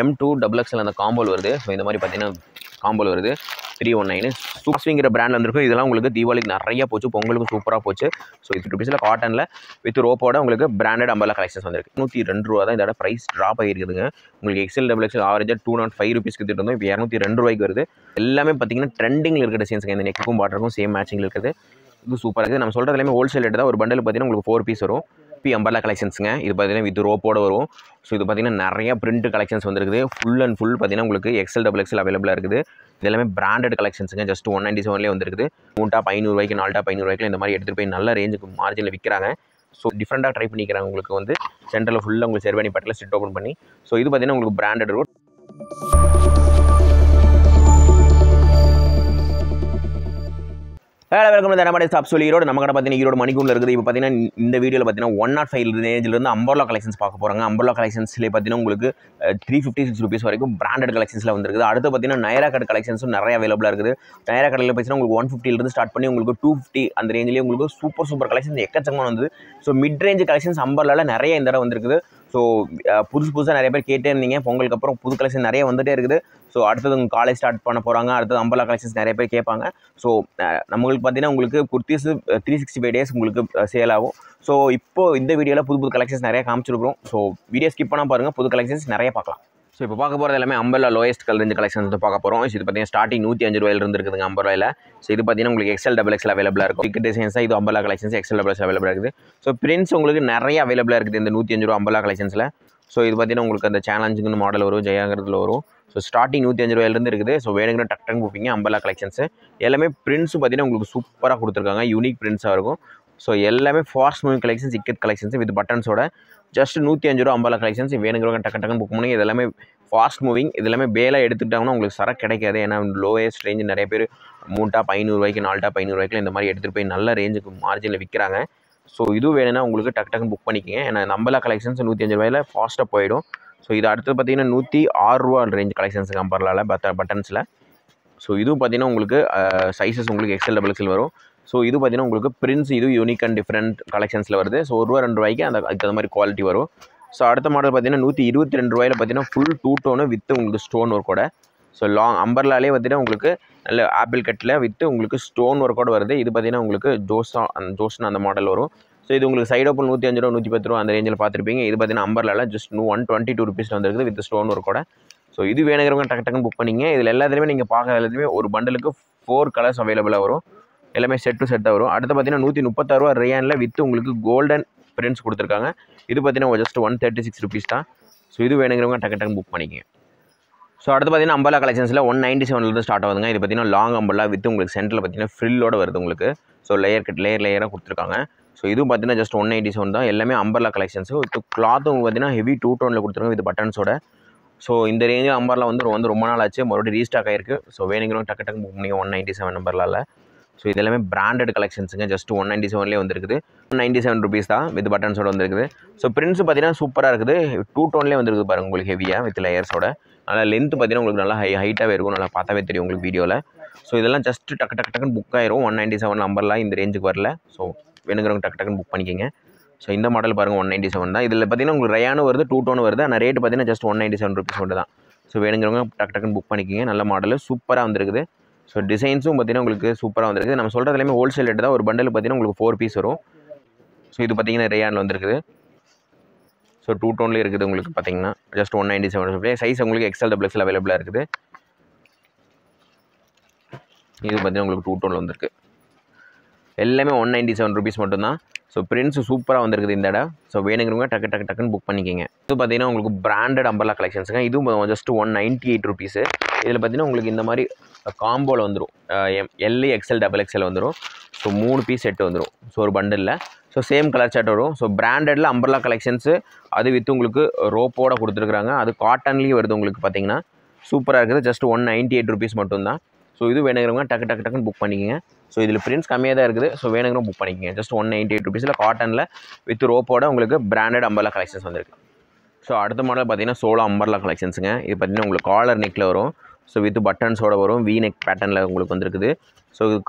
M2 XXL அந்த காம்போல் வருது. So இந்த மாதிரி பார்த்தீங்கன்னா காம்போல் வருது 319 சூப்பர் ஸ்விங்கிற பிராண்ட் வந்திருக்கும். இதெல்லாம் உங்களுக்கு தீபாவளிக்கு நிறைய போச்சு, பொங்கலுக்கு சூப்பராக போச்சு. ஸோ ₹50 காட்டனில் வித் ரோப்போட உங்களுக்கு பிராண்டட் அம்பர்லா கலெக்ஷன்ஸ் வந்திருக்கு. ₹102 தான் இதோட ப்ரைஸ் ட்ராப் ஆகிருக்குதுங்க. உங்களுக்கு XL XXL ஆவரேஜாக ₹205 வித்துட்டு இருந்தோம். இப்போ ₹202 வருது. எல்லாமே பார்த்தீங்கன்னா ட்ரெண்டிங்கில் இருக்கிற டிசைன்ஸுங்க. இந்த நெக்குக்கும் பார்டருக்கும் சேம் மேட்சிங்கில் இருக்குது. இது சூப்பராக இருக்குது. நம்ம சொல்கிறது எல்லாமே ஹோல்சேல் ரேட் தான். ஒரு பண்டில் பார்த்தீங்கன்னா உங்களுக்கு 4 பீஸ் வரும். அம்பர்லா கலெக்ஷன்ஸுங்க. இது பார்த்தீங்கன்னா வித் ரோப்போட வரும். ஸோ இது பார்த்தீங்கன்னா நிறைய பிரிண்ட் கலெக்ஷன்ஸ் வந்துருக்குது. ஃபுல் அண்ட் ஃபுல் பார்த்தீங்கன்னா உங்களுக்கு XL XXL அவைலபிளாக இருக்குது. இது எல்லாமே பிராண்டட் கலெக்ஷன்ஸுங்க. ஜஸ்ட் 197 வந்துருக்குது. 3 டாப் ₹500, 4 டாப் ₹500 இந்த மாதிரி எடுத்துகிட்டு போய் நல்ல ரேஞ்சுக்கு மார்ஜினில் விற்கிறாங்க. ஸோ டிஃப்ரெண்ட்டாக ட்ரை பண்ணிக்கிறாங்க. உங்களுக்கு வந்து சென்டரில் ஃபுல்லாக உங்களுக்கு செர்வானி பட்டில் ஸ்டிட் ஓப்பன் பண்ணி. ஸோ இது பார்த்தீங்கன்னா உங்களுக்கு பிராண்டட் இருக்கும். வெல்கம் டு தனபாடி ஸ்டாப் சொல்லி ஈரோடு. நம்ம கடை பார்த்தீங்கன்னா ஈரோடு மணிக்கூண்டில் இருக்குது. இப்போ பார்த்தீங்கன்னா இந்த வீடியோவில் பார்த்தீங்கன்னா 105 ரேஞ்சிலிருந்து அம்பர்லா கலெக்ஷன்ஸ் பார்க்க போகிறாங்க. அம்பர்லா கலெக்ஷன்ஸ்லேயே பார்த்தீங்கன்னா உங்களுக்கு ₹356 வரைக்கும் பிராண்டட் கலெக்ஷன்ஸில் வந்துருக்குது. அடுத்து பார்த்தீங்கன்னா நைரா கட் கலெக்ஷன்ஸும் நிறைய அவைலபிளாக இருக்குது. நைரா கடையில் பார்த்தீங்கன்னா உங்களுக்கு 150 ஸ்டார்ட் பண்ணி உங்களுக்கு 250 அந்த ரேஞ்சிலேயே உங்களுக்கு சூப்பர் கலெக்ஷன்ஸ் எக்கச்சக்கமாக வந்தது. ஸோ மிட் ரேஞ்ச் கலெக்ஷன்ஸ் அம்பர்லாவில் நிறைய இந்த தடவை வந்துருக்குது. ஸோ புதுசாக நிறைய பேர் கேட்டே இருந்தீங்க. பொங்கலுக்கு அப்புறம் புது கலெக்ஷன் நிறைய வந்துகிட்டே இருக்குது. ஸோ அடுத்தது உங்கள் காலேஜ் ஸ்டார்ட் பண்ண போகிறாங்க. அடுத்தது அம்பர்லா கலெக்ஷன்ஸ் நிறைய பேர் கேட்பாங்க. ஸோ நம்மளுக்கு பார்த்தீங்கன்னா உங்களுக்கு குர்த்திஸ் 365 டேஸ் உங்களுக்கு சேல் ஆகும். ஸோ இப்போது இந்த வீடியோவில் புது கலெக்ஷன்ஸ் நிறைய காமிச்சிருக்கிறோம். ஸோ வீடியோ ஸ்கிப் பண்ணால் பாருங்கள், புது கலெக்ஷன்ஸ் நிறைய பார்க்கலாம். ஸோ இப்போ பார்க்க போகிறது எல்லாமே அம்பர்லா லோயஸ்ட் ரேஞ்ச் கலெக்ஷன்ஸ் பார்க்க போகிறோம். இது பார்த்தீங்கன்னா ஸ்டார்டிங் ₹105 இருக்குதுங்க அம்பர்லாவில். ஸோ இது பார்த்தீங்கன்னா உங்களுக்கு XL XXL அவைலபிளாக இருக்கும். டிக்கெட் டிசைன்ஸாக இது அம்பர்லா கலெக்ஷன்ஸ் XL XXL அவைலபிளாக இருக்குது. ஸோ பிரிண்ட்ஸ் உங்களுக்கு நிறைய அவைலபிளாக இருக்குது இந்த ₹105 அம்பர்லா கலெக்ஷன்ஸில். ஸோ இது பார்த்தீங்கன்னா உங்களுக்கு அந்த சேலஞ்சுன்னு மாடல் வரும், ஜெயாங்கிறதுல வரும். ஸோ ஸ்டார்டிங் ₹105 இருக்குது. ஸோ வேணுங்கிற டக்கு போப்பீங்க அம்பர்லா கலெக்ஷன்ஸு. எல்லாமே பிரிண்ட்ஸும் பார்த்தீங்கன்னா உங்களுக்கு சூப்பராக கொடுத்துருக்காங்க. யூனிக் பிரிண்ட்ஸாக இருக்கும். ஸோ எல்லாமே ஃபாஸ்ட் மூவிங் கலெக்ஷன்ஸ், இக்கெட் கலெக்ஷன்ஸ் வித் பட்டன்ஸோட ஜஸ்ட் ₹105 அம்பர்லா கலெக்ஷன்ஸ். வேணுங்கிறவங்க டக்குன்னு புக் பண்ணி. இது எல்லாமே ஃபாஸ்ட் மூவிங். இது எல்லாமே பேலாக எடுத்துக்கிட்டாங்கன்னா உங்களுக்கு சரக்கு கிடைக்காது. ஏன்னா லோயஸ்ட் ரேஞ்சு நிறைய பேர் 3 டாப் ₹500, 4 டாப் ₹500 இந்த மாதிரி எடுத்துகிட்டு போய் நல்ல ரேஞ்சுக்கு மார்ஜினில் விற்கிறாங்க. ஸோ இது வேணும்னா உங்களுக்கு டக்குன்னு புக் பண்ணிக்கோங்க. ஏன்னா அம்பர்லா கலெக்ஷன்ஸ் ₹105 ஃபாஸ்ட்டாக போயிடும். ஸோ இது அடுத்து பார்த்தீங்கன்னா ₹106 ரேஞ்ச் கலெக்ஷன்ஸுக்கு அம்பர்லாவில் பட்டன்ஸில். ஸோ இதுவும் பார்த்தீங்கன்னா உங்களுக்கு சைஸஸ் உங்களுக்கு XL XXL வரும். ஸோ இது பார்த்தீங்கன்னா உங்களுக்கு பிரிண்ட்ஸ் இது யூனிக் அண்ட் டிஃப்ரெண்ட் கலெக்ஷன்ஸில் வருது. ஸோ ₹1, ₹2 அதுக்கு அந்த மாதிரி குவாலிட்டி வரும். ஸோ அடுத்த மாடல் பார்த்தீங்கன்னா ₹122 பார்த்தீங்கன்னா ஃபுல் 2 டோனு வித் உங்களுக்கு ஸ்டோன் ஒர்க்கோட. ஸோ லாங் அம்பர்லாலே பார்த்தீங்கன்னா உங்களுக்கு நல்ல ஆப்பிள் கட்டில் வித் உங்களுக்கு ஸ்டோன் ஒர்க்கோட வருது. இது பார்த்தீங்கன்னா உங்களுக்கு ஜோஸ்னா அந்த மாடல் வரும். ஸோ இது உங்களுக்கு சைட் ஓப்பன் ₹105, ₹110 அந்த ரேஞ்சில் பார்த்துருப்பீங்க. இது பார்த்தீங்கன்னா அம்பர்லாவில் ஜஸ்ட் ₹122 வந்துருக்குது வித் ஸ்டோன் ஒர்க்கோட. ஸோ இது வேணுங்கிறவங்க டக்குன்னு புக் பண்ணிங்க. இதில் எல்லாத்துலேயுமே நீங்கள் பார்க்குற எல்லாத்துலேயுமே ஒரு பண்டலுக்கு 4 கலர்ஸ் அவைலபிளாக வரும். எல்லாமே செட் டு செட்டாக வரும். அடுத்து பார்த்தீங்கன்னா ₹136 ரேயானில் வித் உங்களுக்கு கோல்டன் பிரிண்ட்ஸ் கொடுத்துருக்காங்க. இது பார்த்தீங்கன்னா ஜஸ்ட் ₹136 தான். ஸோ இது வேணுங்கிறவங்க டக்குன்னு புக் பண்ணிக்கங்க. ஸோ அடுத்து பார்த்தீங்கன்னா அம்பர்லா கலெக்ஷன்ஸில் 197 ஸ்டார்ட் ஆகுதுங்க. இது பார்த்தீங்கன்னா லாங் அம்பர்லா வித் உங்களுக்கு சென்டரில் பார்த்தீங்கன்னா ஃப்ரில்லோட வருது உங்களுக்கு. ஸோ லேயராக கொடுத்துருக்காங்க. ஸோ இதுவும் பார்த்தீங்கன்னா ஜஸ்ட் 197 தான். எல்லாமே அம்பர்லா கலெக்ஷன்ஸு வித் கிளாத்தும் பார்த்தீங்கன்னா ஹெவி 2 டோனில் கொடுத்துருக்காங்க வித் பட்டன்ஸோட. ஸோ இந்த ரேஞ்சில் அம்பர்லா வந்து ரொம்ப நாள் ஆச்சு, மறுபடியும் ரீஸ்டாக் ஆகிருக்கு. ஸோ வேணுங்கிறவங்க டக்கு புக் பண்ணிங்க 197 அம்பர்லாவில். ஸோ இது எல்லாமே பிராண்டட் கலெக்ஷன்ஸுங்க. ஜஸ்ட் 197 வந்துருக்குது. ₹197 தான் வித் பட்டன்ஸோட வந்துருக்குது. ஸோ பிரிண்ட்ஸு பார்த்தீங்கன்னா சூப்பராக இருக்குது. 2 டோன்லேயே வந்துருக்குது பாருங்கள் உங்களுக்கு ஹெவியாக வித் லேயர்ஸோட. நல்லா லென்த்து பார்த்தீங்கன்னா உங்களுக்கு நல்லா ஹைட்டாகவே இருக்கும். நல்லா பார்த்தாவே தெரியும் உங்களுக்கு வீடியோவில். ஸோ இதெல்லாம் ஜஸ்ட் டக்குன்னு புக் ஆயிரும். 197 நம்பர்லாம் இந்த ரேஞ்சுக்கு வரல. ஸோ வேணுங்கிறவங்க டக்குன்னு புக் பண்ணிக்கோங்க. ஸோ இந்த மாடல் பாருங்கள் 197 தான். இதில் பார்த்தீங்கன்னா உங்களுக்கு ரயானும் வருது, 2 டோன் வருது. ஆனால் ரேட்டு பார்த்தீங்கன்னா ஜஸ்ட் ₹197 மட்டும் தான். ஸோ வேணுங்கிறவங்க டக்குன்னு புக் பண்ணிக்கோங்க. நல்ல மாடல் சூப்பராக வந்துருக்குது. ஸோ டிசைன்ஸும் பார்த்தீங்கன்னா உங்களுக்கு சூப்பராக வந்துருக்குது. நம்ம சொல்கிறது எல்லாமே ஹோல்சேல் ரேட்டு தான். ஒரு பண்டல் பார்த்தீங்கன்னா உங்களுக்கு 4 பீஸ் வரும். ஸோ இது பார்த்தீங்கன்னா ரேயானில் வந்துருக்குது. ஸோ 2 டோன்லேயே இருக்குது உங்களுக்கு பார்த்தீங்கன்னா ஜஸ்ட் ₹197. சைஸ் உங்களுக்கு XL XXL அவைலபிளாக இருக்குது. இது பார்த்தீங்கன்னா உங்களுக்கு 2 டோனில் வந்துருக்கு. எல்லாமே ₹197 மட்டும்தான். ஸோ பிரிண்ட்ஸ் சூப்பராக வந்துருக்குது இந்த இடம். ஸோ வேணுங்கிறவங்க டக்குன்னு புக் பண்ணிக்கோங்க. இது பார்த்தீங்கன்னா உங்களுக்கு பிராண்டட் அம்பர்லா கலெக்ஷன்ஸுங்க. இதுவும் ஜஸ்ட் ₹198. இதில் பார்த்தீங்கன்னா உங்களுக்கு இந்த மாதிரி காம்போவில் வந்துடும். LE XL XXL வந்துடும். ஸோ 3 பீஸ் செட்டு வந்துடும். ஸோ ஒரு பண்டலில். ஸோ சேம் கலர் சார்ட் வரும். ஸோ பிராண்டடில் அம்பர்லா கலெக்ஷன்ஸு அது வித் உங்களுக்கு ரோப்போட கொடுத்துருக்குறாங்க. அது காட்டன்லேயும் வருது உங்களுக்கு பார்த்தீங்கன்னா சூப்பராக இருக்குது. ஜஸ்ட் ₹198 மட்டும்தான். ஸோ இது வேணுங்கிறவங்க டக்குன்னு புக் பண்ணிக்கோங்க. ஸோ இதில் பிரிண்ட்ஸ் கம்மியாக தான் இருக்குது. ஸோ வேணுங்கிறவங்க புக் பண்ணிக்கோங்க. ஜஸ்ட் ₹198 காட்டனில் வித் ரோப்போட உங்களுக்கு பிராண்டட் அம்பர்லா கலெக்ஷன்ஸ் வந்துருக்கு. ஸோ அடுத்த மாடல் பார்த்தீங்கன்னா சோலோ அம்பர்லா கலெக்ஷன்ஸுங்க. இது பார்த்தீங்கன்னா உங்களுக்கு காலர் நெக்கில் வரும். ஸோ வித் பட்டன்ஸோட வரும். V நெக் பேட்டர்னில் உங்களுக்கு வந்துருக்குது. ஸோ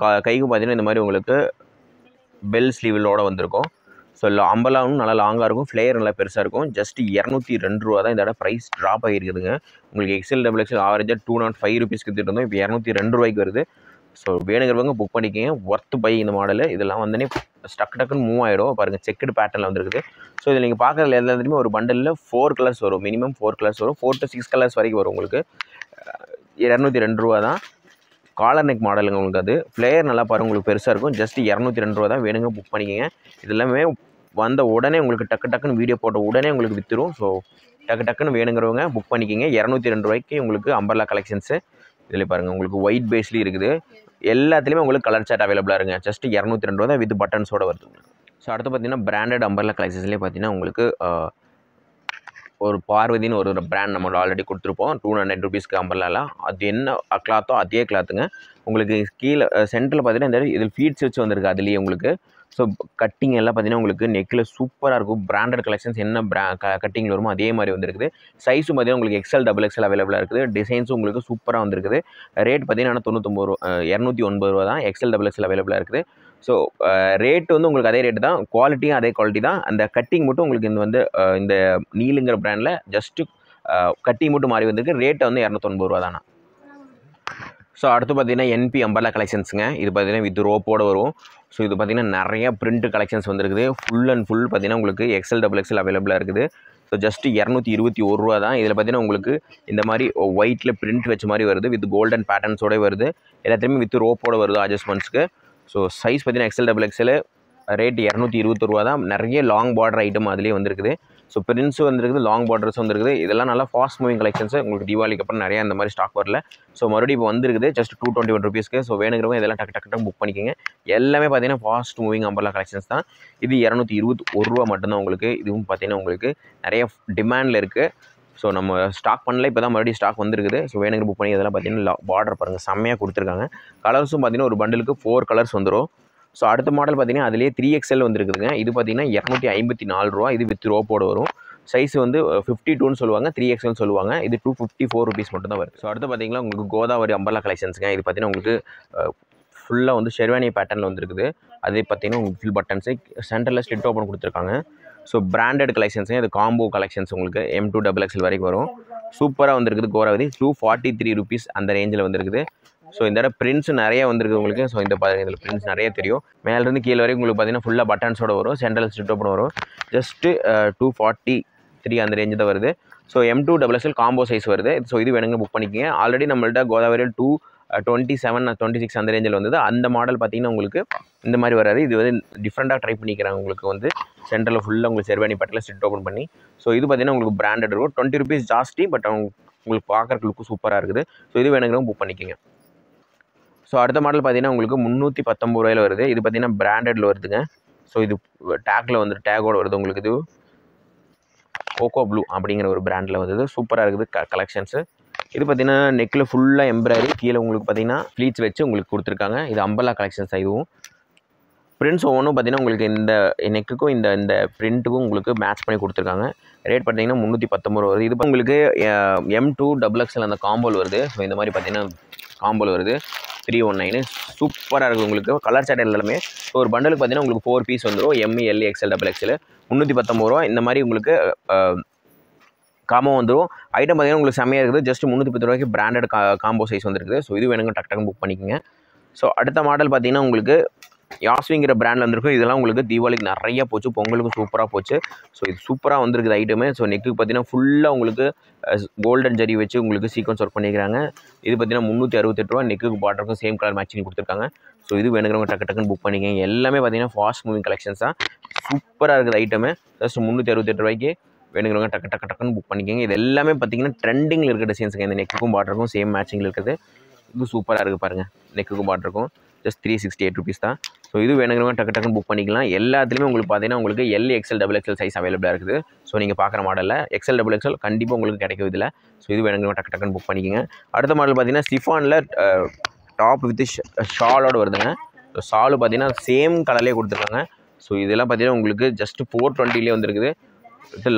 கைக்கு பார்த்தீங்கன்னா இந்த மாதிரி உங்களுக்கு பெல் ஸ்லீவிலோடு வந்திருக்கும். ஸோ அம்பர்லாவும் நல்லா லாங்காக இருக்கும், ஃப்ளேயர் நல்லா பெருசாக இருக்கும். ஜஸ்ட் 202 ரூபா தான் இதோட ப்ரைஸ் ட்ராப் ஆகிருக்குதுங்க. உங்களுக்கு எக்ஸ்எல் டபுள் எக்ஸ்எல் ஆவரேஜாக 205 ருபீஸ் வித்துட்டு இருந்தோம், இப்போ 202 ரூபாய்க்கு வருது. ஸோ வேணுங்கிறவங்க புக் பண்ணிக்கோங்க, ஒர்த்து பை இந்த மாடல். இதெல்லாம் வந்தோடனே டக்குன்னு மூவ் ஆகிடும். பாருங்கள், செக்குடு பேட்டர்னில் வந்துருக்குது. ஸோ இதில் நீங்கள் பார்க்குறதுல எல்லாத்துலேயுமே ஒரு பண்டலில் 4 கலர்ஸ் வரும், மினிமம் 4 கலர்ஸ் வரும், 4 to 6 கலர்ஸ் வரைக்கும் வரும். உங்களுக்கு 202 ரூபா தான். காலர் நெக் மாடலுங்க உங்களுக்கு. அது ஃப்ளேயர் நல்லா பாருங்கள், உங்களுக்கு பெருசாக இருக்கும். ஜஸ்ட் 202 ரூபா தான். வேணுங்க புக் பண்ணிக்கோங்க. இது எல்லாமே வந்த உடனே உங்களுக்கு டக்குன்னு வீடியோ போட்ட உடனே உங்களுக்கு விற்றுரும். ஸோ டக்குன்னு வேணுங்கிறவங்க புக் பண்ணிக்கோங்க. 202 ரூபாய்க்கு உங்களுக்கு அம்பர்லா கலெக்ஷன்ஸு. இதில் பாருங்கள், உங்களுக்கு ஒயிட் பேஸ்லேயும் இருக்குது. எல்லாத்துலேயுமே உங்களுக்கு கலர் சார்ட் அவைலபிளாக இருங்க. ஜஸ்ட் 202 ரூபா தான், வித் பட்டன்ஸோடு வருது உங்களுக்கு. ஸோ அடுத்து பார்த்தீங்கன்னா பிராண்டட் அம்பர்லா கலெக்ஷன்ஸ்லேயே பார்த்தீங்கன்னா உங்களுக்கு ஒரு பார்வதின்னு ஒரு பிராண்ட் நம்ம ஆல்ரெடி கொடுத்துருப்போம் 200 ருபீஸ்க்கு அம்பர்லாலாம். அது என்ன கிளாத்தோ அதே கிளாத்துங்க. உங்களுக்கு கீழே சென்டரில் பார்த்தீங்கன்னா இந்த இதில் ஃபீட்ஸ் வச்சு வந்திருக்கு அதுலேயே உங்களுக்கு. ஸோ கட்டிங் எல்லாம் பார்த்தீங்கன்னா உங்களுக்கு நெக்கில் சூப்பராக இருக்கும். பிராண்டட் கலெக்ஷன்ஸ் என்ன கட்டிங்கில் வருமோ அதே மாதிரி வந்துருக்குது. சைஸும் பார்த்தீங்கன்னா உங்களுக்கு எக்ஸ்எல் டபுள் எக்ஸ்எல் அவைலபிளாக இருக்குது. டிசைன்ஸும் உங்களுக்கு சூப்பராக வந்துருக்குது. ரேட் பார்த்தீங்கன்னா 99 ரூபா 209 ரூபா தான். எக்ஸ்எல் டபுள் எக்ஸ்எல் அவைலபிளாக இருக்குது. ஸோ ரேட்டு வந்து உங்களுக்கு அதே ரேட்டு தான், குவாலிட்டியும் அதே குவாலிட்டி தான். அந்த கட்டிங் மட்டும் உங்களுக்கு இந்த நீலுங்கிற பிராண்டில் ஜஸ்ட்டு கட்டிங் மட்டும் மாறி வந்திருக்கு. ரேட்டை வந்து 209 ரூபா தானா. ஸோ அடுத்து பார்த்தீங்கன்னா என்பி அம்பர்லா கலெக்ஷன்ஸுங்க. இது பார்த்தீங்கன்னா வித் ரோப்போடு வரும். ஸோ இது பார்த்தீங்கன்னா நிறைய பிரிண்ட் கலெக்ஷன்ஸ் வந்துருக்குது. ஃபுல் அண்ட் ஃபுல் பார்த்தீங்கன்னா உங்களுக்கு எக்ஸ்எல் டபுள் எக்ஸ்எல் அவைலபிளாக இருக்குது. ஸோ ஜஸ்ட் 221 ரூபா தான். இதில் பார்த்தீங்கன்னா உங்களுக்கு இந்த மாதிரி ஒயிட்டில் பிரிண்ட் வச்ச மாதிரி வருது, வித் கோல்டன் பேட்டர்ன்ஸோட வருது. எல்லாத்தையுமே வித் ரோப்போடு வருது அட்ஜஸ்ட்மெண்ட்ஸ்க்கு. ஸோ சைஸ் பார்த்தீங்கன்னா எக்ஸ்எல் டபுள் எக்ஸ்எல். ரேட் 220 ரூபா தான். நிறைய லாங் பார்டர் ஐட்டம் அதுலேயே வந்துருக்குது. ஸோ பிரிண்ட்ஸும் வந்துருக்குது, லாங் பார்டர்ஸ் வந்துருக்குது. இதெல்லாம் நல்லா ஃபாஸ்ட் மூவிங் கலெக்ஷன்ஸ். உங்களுக்கு தீபாவளிக்கு அப்புறம் நிறையா இந்த மாதிரி ஸ்டாக் வரல. ஸோ மறுபடியும் இப்போ வந்துருக்குது ஜஸ்ட் 221 ருபீஸ்க்கு. ஸோ வேணுங்கிறவங்க இதெல்லாம் டக்கு புக் பண்ணிக்கோங்க. எல்லாமே பார்த்தீங்கன்னா ஃபாஸ்ட் மூவிங் அம்பர்லா கலெக்ஷன்ஸ் தான். இது 221 ரூபா மட்டும்தான் உங்களுக்கு. இதுவும் பார்த்தீங்கன்னா உங்களுக்கு நிறைய டிமாண்டில் இருக்குது. ஸோ நம்ம ஸ்டாக் பண்ணல, இப்போ தான் மறுபடியும் ஸ்டாக் வந்துருக்குது. ஸோ வேணுங்கிற புக் பண்ணி இதெல்லாம் பார்த்தீங்கன்னா பார்டர் பாருங்கள், செம்மையாக கொடுத்துருக்காங்க. கலர்ஸும் பார்த்தீங்கன்னா ஒரு பண்டலுக்கு 4 கலர்ஸ் வந்துடும். ஸோ அடுத்த மாடல் பார்த்தீங்கன்னா அதிலேயே 3XL வந்துருக்குதுங்க. இது பார்த்தீங்கன்னா 254 ரூபா. இது வித் ரோப்போடு வரும். சைஸ் வந்து 52ன்னு சொல்லுவாங்க, 3XL சொல்லுவாங்க. இது 254 ருபீஸ் மட்டும் தான் வருது. ஸோ அடுத்து பார்த்தீங்கன்னா உங்களுக்கு கோதாவரி அம்பர்லா கலெக்ஷன்ஸுங்க. இது பார்த்தீங்கன்னா உங்களுக்கு ஃபுல்லாக வந்து ஷெர்வானி பேட்டர்னில் வந்துருக்குது. அதே பார்த்தீங்கன்னா உங்களுக்கு ஃபுல் பட்டன்ஸு, சென்டரில் ஸ்லிட் ஓப்பன் கொடுத்துருக்காங்க. ஸோ பிராண்டட் கலெக்ஷன்ஸுங்க. இது காம்போ கலெக்ஷன்ஸ் உங்களுக்கு M2 XXL வரைக்கும் வரும். சூப்பராக வந்துருக்குது. கோதாவரி 243 ருபீஸ் அந்த ரேஞ்சில் வந்துருக்குது. ஸோ இந்த இடம் பிரிண்ட்ஸ் நிறைய வந்துருக்கு உங்களுக்கு. ஸோ இந்த இதில் பிரிண்ட்ஸ் நிறைய தெரியும். மேலேருந்து கீழே வரைக்கும் உங்களுக்கு பார்த்தீங்கன்னா ஃபுல்லாக பட்டன்ஸோட வரும், சென்ட்ரல் ஸ்லிட் ஓப்பன் வரும். ஜஸ்ட்டு 243 அந்த ரேஞ்சு தான் வருது. So M2 XXL combo size வருது. ஸோ இது வேணுங்க புக் பண்ணிக்கோங்க. ஆல்ரெடி நம்மள்ட்ட கோதாவரியில் 227 26 அந்த ரேஞ்சில் வந்தது. அந்த மாடல் பார்த்தீங்கன்னா உங்களுக்கு இந்த மாதிரி வராது. இது வந்து டிஃப்ரெண்ட்டாக ட்ரை பண்ணிக்கிறாங்க. உங்களுக்கு வந்து சென்டரில் ஃபுல்லாக உங்களுக்கு செர்வானி பட்டில் ஸ்லிட் ஓப்பன் பண்ணி. ஸோ இது பார்த்தீங்கன்னா உங்களுக்கு பிராண்டட் இருக்கும். 20 ருபீஸ் ஜாஸ்தி, பட் உங்களுக்கு பார்க்குறக்கு லுக்கு சூப்பராக இருக்குது. ஸோ இது வேணுங்கிறவங்க புக் பண்ணிக்கோங்க. ஸோ அடுத்த மாடல் பார்த்தீங்கன்னா உங்களுக்கு 319 ரூபாயில் வருது. இது பார்த்தீங்கன்னா பிராண்டடில் வருதுங்க. ஸோ இது டேக்கில் வந்துட்டு டேக்கோடு வருது உங்களுக்கு. இது கோகோ ப்ளூ அப்படிங்கிற ஒரு பிராண்டில் வருது. சூப்பராக இருக்குது கலெக்ஷன்ஸு. இது பார்த்தீங்கன்னா நெக்கில் ஃபுல்லாக எம்ப்ராய்டரி, கீழே உங்களுக்கு பார்த்தீங்கன்னா ஃப்ளீட்ஸ் வச்சு உங்களுக்கு கொடுத்துருக்காங்க. இது அம்பர்லா கலெக்ஷன்ஸ் தான். இதுவும் பிரிண்ட்ஸ் ஒவ்வொன்றும் பார்த்தீங்கன்னா உங்களுக்கு இந்த நெக்குக்கும் இந்த பிரிண்ட்டுக்கும் உங்களுக்கு மேட்ச் பண்ணி கொடுத்துருக்காங்க. ரேட் பார்த்தீங்கன்னா 319 ரூபா வருது. இது உங்களுக்கு M2 XXL அந்த காம்போல் வருது. ஸோ இந்த மாதிரி பார்த்தீங்கன்னா காம்போல் வருது 319. சூப்பராக இருக்குது உங்களுக்கு. கலர் சார்ட் எல்லாமே ஒரு பண்டலுக்கு பார்த்தீங்கன்னா உங்களுக்கு 4 பீஸ் வந்துடும். ME LE XL XXL 319 ரூபா. இந்த மாதிரி உங்களுக்கு காம்போ வந்துடும். ஐட்டம் பார்த்தீங்கன்னா உங்களுக்கு செம்மையாக இருக்குது. ஜஸ்ட் 310 ரூபாய்க்கு பிராண்டட் காம்போ சைஸ் வந்துருக்குது. ஸோ இது வேணுங்க டக்கு புக் பண்ணிக்கோங்க. ஸோ அடுத்த மாடல் பார்த்தீங்கன்னா உங்களுக்கு யாஸ்விங்கிற பிராண்டில் வந்துருக்கும். இதெல்லாம் உங்களுக்கு தீபாவளிக்கு நிறைய போச்சு, பொங்கலுக்கு சூப்பராக போச்சு. ஸோ இது சூப்பராக வந்துருக்குது ஐட்டமே. ஸோ நெக்குக்கு பார்த்தீங்கன்னா ஃபுல்லாக உங்களுக்கு கோல்டன் ஜரி வச்சு உங்களுக்கு சீக்வன்ஸ் ஒர்க் பண்ணிக்கிறாங்க. இது பார்த்தீங்கன்னா 368 ரூபா. நெக்குக்கு பார்டருக்கும் சேம் கலர் மேட்சிங் கொடுத்துருக்காங்க. ஸோ இது வேணுங்கிறவங்க டக்குன்னு புக் பண்ணிக்கோங்க. எல்லாமே பார்த்தீங்கன்னா ஃபாஸ்ட் மூவிங் கலெக்ஷன்ஸ் தான். சூப்பராக இருக்குது ஐட்டமே. ஜஸ்ட் 368 ரூபாய்க்கு வேணுங்கிறவங்க டக்குன்னு புக் பண்ணிக்கோங்க. இது எல்லாமே பார்த்தீங்கன்னா ட்ரெண்டிங்கில் இருக்க டிசைன்ஸுங்க. இந்த நெக்குக்கும் பார்டருக்கும் சேம் மேட்சிங்கில் இருக்குது. இது சூப்பராக இருக்குது பாருங்கள். நெக்குக்கும் பார்டருக்கும் ஜஸ்ட் 368 ருபீஸ் தான். ஸோ இது வேணுங்கிறவங்க டக்குன்னு புக் பண்ணிக்கலாம். எல்லாத்துலேயுமே உங்களுக்கு பார்த்தீங்கன்னா உங்களுக்கு LE XL XXL சைஸ் அவைலபிளாக இருக்குது. ஸோ நீங்கள் பார்க்குற மாடலில் XL XXL கண்டிப்பாக உங்களுக்கு கிடைக்கும் இதில். ஸோ இது வேணுங்கிறவங்க டக்குன்னு புக் பண்ணிக்கோங்க. அடுத்த மாடல் பார்த்தீங்கன்னா சிஃபானில் டாப் வித் ஷாலோடு வருதுங்க. ஸோ ஷாலு பார்த்தீங்கன்னா சேம் கலர்லேயே கொடுத்துருக்காங்க. ஸோ இதெல்லாம் பார்த்தீங்கன்னா உங்களுக்கு ஜஸ்ட் 420 வந்துருக்குது. இது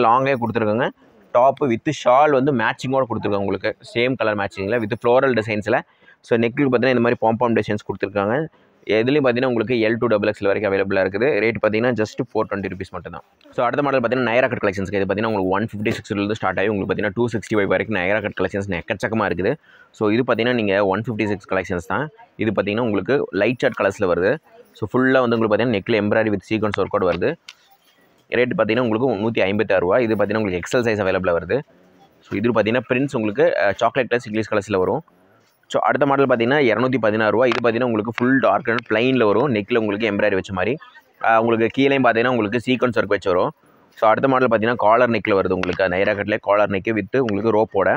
லாங்கே கொடுத்துருக்காங்க. டாப்பு வித் ஷால் வந்து மேட்சிங்கோடு கொடுத்துருக்காங்க உங்களுக்கு. சேம் கலர் மேட்சிங்கில் வித் ஃப்ளோரல் டிசைன்ஸில். ஸோ நெக்கில் பார்த்தீங்கன்னா இந்த மாதிரி பாம்பாம் டிசைன்ஸ் கொடுத்துருக்காங்க. எதுலேயும் பார்த்தீங்கன்னா உங்களுக்கு L2XXL வரைக்கும் அவைலபிளாக இருக்குது. ரேட் பார்த்தீங்கன்னா ஜஸ்ட் 420 rupees மட்டும் தான். ஸோ அடுத்த மாடல் பார்த்தீங்கன்னா நைரா கட் கலெக்ஷன்ஸ்க்கு இது பார்த்தீங்கன்னா உங்களுக்கு 156 ஸ்டார்ட் ஆகி உங்களுக்கு பார்த்தீங்கன்னா 265 வரைக்கும் நைரா கட் கலெக்ஷன்ஸ் எக்கச்சக்கமாக இருக்குது. ஸோ இது பார்த்தீங்கன்னா நீங்கள் 156 கலெக்ஷன்ஸ் தான். இது பார்த்தீங்கன்னா உங்களுக்கு லைட் சார்ட் கலர்ஸில் வருது. ஸோ ஃபுல்லாக வந்து உங்களுக்கு பார்த்தீங்கன்னா நெக்கில் embroidery with sequins work out வருது. ரேட் பார்த்தீங்கன்னா உங்களுக்கு 156 ரூபா. இது பார்த்தீங்கன்னா உங்களுக்கு எக்ஸல் சைஸ் அவைலபிளாக வருது. ஸோ இது பார்த்தீங்கன்னா பிரிண்ட்ஸ் உங்களுக்கு சாக்லேட் ப்ளஸ் இங்கிலீஷ் கலர்ஸில் வரும். ஸோ அடுத்த மாடல் பார்த்தீங்கன்னா 216 ரூபா. இது பார்த்தீங்கன்னா உங்களுக்கு ஃபுல் டார்க் அண்ட் ப்ளைனில் வரும். நெக்கில் உங்களுக்கு எம்ப்ராய்டரி வச்ச மாதிரி உங்களுக்கு கீழேயும் பார்த்தீங்கன்னா உங்களுக்கு சீக்வன்ஸ் ஒர்க் வச்சு வரும். ஸோ அடுத்த மாடல் பார்த்தீங்கன்னா காலர் நெக்கில் வருது. உங்களுக்கு நைரா கட்லேயே காலர் நெக்கு வித் உங்களுக்கு ரோப்போட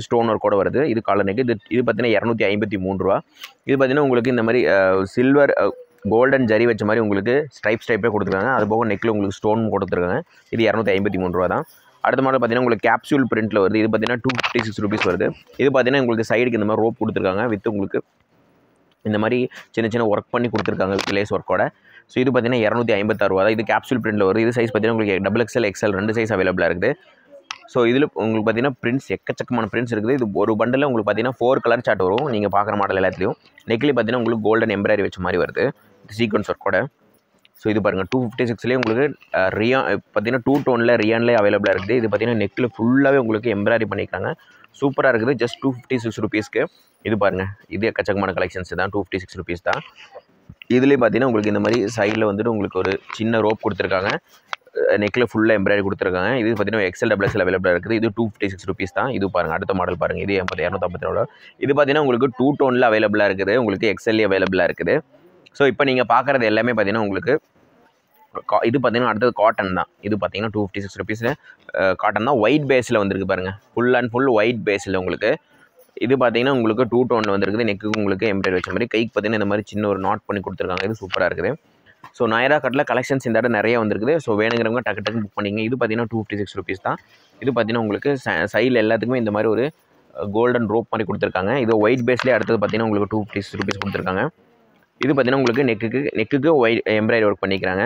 ஸ்டோன் ஒர்க்கோட வருது. இது காலர் நெக்கு. இது பார்த்தீங்கன்னா 253 ரூபா. இது பார்த்தீங்கன்னா உங்களுக்கு இந்த மாதிரி சில்வர் கோல்டன் ஜரி வச்ச மாதிரி உங்களுக்கு ஸ்ட்ரைப்பே கொடுத்துருக்காங்க. அது போக நெக்கில் உங்களுக்கு ஸ்டோன் கொடுத்துருக்காங்க. இது 253 ரூபா தான். அடுத்த மாடல் பார்த்தீங்கன்னா உங்களுக்கு கேப்சூல் பிரிண்ட்டில் வருது. இது பார்த்தீங்கன்னா 256 rupees வருது. இது பார்த்தீங்கன்னா உங்களுக்கு சைடுக்கு இந்த மாதிரி ரோப் கொடுத்துருக்காங்க வித் உங்களுக்கு இந்த மாதிரி சின்ன ஒர்க் பண்ணி கொடுத்துருக்காங்க வித் லேஸ் ஒர்க்கோட. ஸோ இது பார்த்தீங்கன்னா 256 ரூபா தான். இது கேப்சூல் பிரிண்ட்டில் வருது. இது சைஸ் பார்த்தீங்கன்னா உங்களுக்கு XXL XL 2 சைஸ் அவைலபிளாக இருக்குது. ஸோ இதில் உங்களுக்கு பார்த்தீங்கன்னா பிரிண்ட்ஸ் எக்கச்சக்கமான பிரிண்ட்ஸ் இருக்குது. இது ஒரு பண்டில் உங்களுக்கு பார்த்தீங்கன்னா 4 கலர் சார்ட் வரும். நீங்கள் பார்க்குற மாடல் எல்லாத்துலேயும் நெக்லி பார்த்தீங்கன்னா உங்களுக்கு கோல்டன் எம்ப்ராய்டரி வச்ச மாதிரி வருது சீக்வன்ஸ் ஒர்க்கோட. ஸோ இது பாருங்கள் 256லேயே உங்களுக்கு பார்த்தீங்கன்னா 2 டோனில் ரியான்லேயே அவைலபிளாக இருக்குது. இது பார்த்தீங்கன்னா நெக்கில் ஃபுல்லாகவே உங்களுக்கு எம்ப்ராய்டரி பண்ணியிருக்காங்க. சூப்பராக இருக்குது. ஜஸ்ட் 256 rupeesக்கு. இது பாருங்கள் இது எக்கச்சக்கமான கலெக்ஷன்ஸ் தான். 256 rupees தான். இதுலேயே பார்த்தீங்கன்னா உங்களுக்கு இந்த மாதிரி சைடில் வந்துட்டு உங்களுக்கு ஒரு சின்ன ரோப் கொடுத்துருக்காங்க. நெக்கில் ஃபுல்லாக எம்ப்ராய்டரி கொடுத்துருக்காங்க. இது பார்த்தீங்கன்னா XL அவைலபிளாக இருக்குது. இது 256 rupees தான். இது பாருங்கள் அடுத்த மாடல் பாருங்கள். இது 252. இது பார்த்தீங்கன்னா உங்களுக்கு 2 டோனில் அவைலபிளாக இருக்குது. உங்களுக்கு XL அவைலபிளாக இருக்குது. ஸோ இப்போ நீங்கள் பார்க்குறது எல்லாமே பார்த்தீங்கன்னா உங்களுக்கு இது பார்த்தீங்கன்னா அடுத்தது காட்டன் தான். இது பார்த்தீங்கன்னா 256 rupees காட்டன் தான். ஒயிட் பேஸில் வந்துருக்கு பாருங்கள். ஃபுல் அண்ட் ஃபுல் ஒயிட் பேஸில் உங்களுக்கு. இது பார்த்தீங்கன்னா உங்களுக்கு 2 டோனில் வந்துருக்குது. நெக்குக்கு உங்களுக்கு எம்ப்ராய்டரி வச்ச மாதிரி கைக்கு பார்த்தீங்கன்னா இந்த மாதிரி சின்ன ஒரு நாட் பண்ணி கொடுத்துருக்காங்க. இது சூப்பராக இருக்குது. ஸோ நைரா கட்டில் கலெக்ஷன்ஸ் இந்த இடம் நிறைய வந்துருக்குது. ஸோ வேணுங்கிறவங்க டக்கு புக் பண்ணிங்க. இது பார்த்தீங்கன்னா 256 rupees தான். இது பார்த்தீங்கன்னா உங்களுக்கு சைடில் எல்லாத்துக்குமே இந்த மாதிரி ஒரு கோல்டன் ரோப் மாதிரி கொடுத்துருக்காங்க. இது ஒயிட் பேஸ்லேயே அடுத்தது பார்த்தீங்கன்னா உங்களுக்கு 256 rupees கொடுத்துருக்காங்க. இது பார்த்தீங்கன்னா உங்களுக்கு நெக்குக்கு ஒயிட் எம்ப்ராய்டரி ஒர்க் பண்ணிக்கிறாங்க.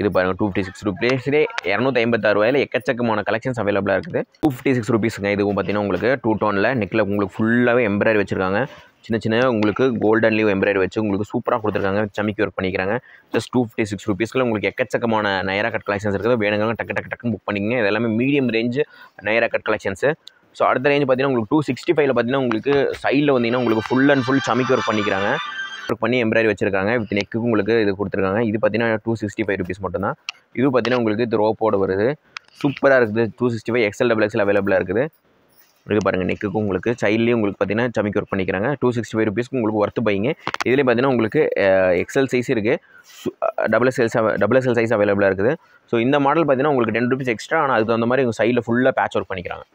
இது பாருங்கள் 256 rupeesலே 256 ரூபாயில் எக்கச்சக்கமான கலெக்ஷன்ஸ் அவைலபிளாக இருக்குது. 256 rupeesங்க. இதுவும் பார்த்தீங்கன்னா உங்களுக்கு 2 டோனில் நெக்கில் உங்களுக்கு ஃபுல்லாகவே எம்ப்ராய்டரி வச்சுருக்காங்க. சின்ன உங்களுக்கு கோல்டன்லேயும் எம்ப்ராய்டரி வச்சு உங்களுக்கு சூப்பராக கொடுத்துருக்காங்க. சமிக்கி ஒர்க் பண்ணிக்கிறாங்க. ஜஸ்ட் 256 rupeesல உங்களுக்கு எக்கச்சக்கமான நைரா கட் கலெக்ஷன்ஸ் இருக்குது. வேணுங்க டக்குன்னு புக் பண்ணிக்கங்க. இது எல்லாமே medium range Naira cut collections. So அடுத்த ரேஞ்ச் பார்த்தீங்கன்னா உங்களுக்கு 265ல் பார்த்தீங்கன்னா உங்களுக்கு சைடில் வந்தீங்கன்னா உங்களுக்கு ஃபுல் அண்ட் ஃபுல் சமிக்கி ஒர்க் பண்ணிக்கிறாங்க. ஒர்க் பண்ணி எம்ப்ராய்டரி வச்சிருக்காங்க. வித் நெக்குக்கு உங்களுக்கு இது கொடுத்துருக்காங்க. இது பார்த்தீங்கன்னா 265 rupees மட்டும் தான். இது பார்த்தீங்கன்னா உங்களுக்கு இது ரோப்போட வருது. சூப்பராக இருக்குது. 265 XL அவைலபிளாக இருக்குது. இது பாருங்கள் நெக்குக்கு உங்களுக்கு சைட்லேயும் உங்களுக்கு பார்த்தீங்கன்னா சமிக்கி ஒர்க் பண்ணிக்கிறாங்க. 265 rupeesக்கு உங்களுக்கு ஒர்த்து பைங்க. இதிலே பார்த்தீங்கன்னா உங்களுக்கு XL சைஸ் இருக்குது. XL சைஸ் அவைலபிளாக இருக்குது. ஸோ இந்த மாடல் பார்த்தீங்கன்னா உங்களுக்கு 10 rupees எக்ஸ்ட்ரா. ஆனால் அதுக்கு தகுந்த மாதிரி உங்கள் சைடில் ஃபுல்லாக பேட்ச் ஒர்க் பண்ணிக்கிறாங்க.